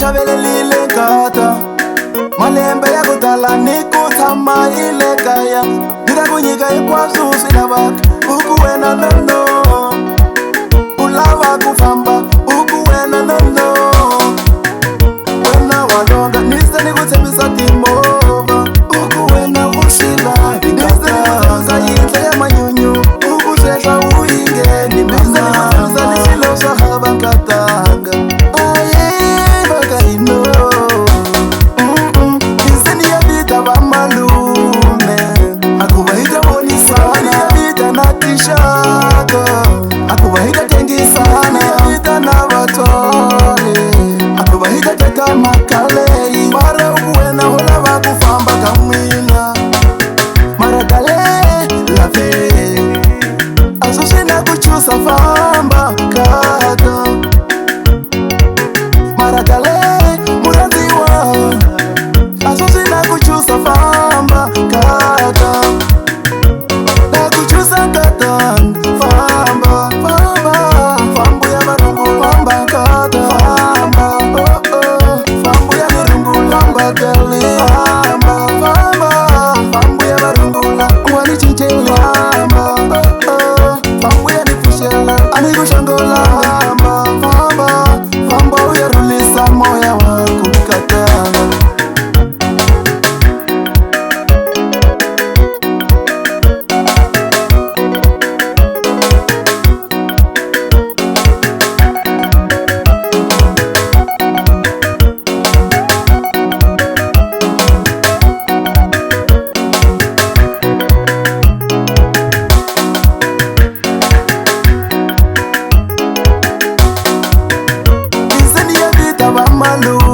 xavelelile nkata malembe ya ku tala ni ku tshama hi le kaya ni ta ku nyika hinkwaswo swi lavaka u ku wena nono u lava ku famba u ku wena nono wena wa longa ni se ni ku tshembisa timovha u ku wena u swi lavi ni se ni ku tshembisa yindlu ya manyunyu u ku swehla u yingeni ni se ni ku tshembisa ni swilo swo hava nkatanga famba kata marakale muraziwa asosina kuchusa famba kata na kuchusa kata famba famba fambu ya barungu famba kata famba fambu ya barungu famba kali famba famba fambu ya barungu wali chichela amigo shangola famba famba famba uyarulisa moya wako katana malume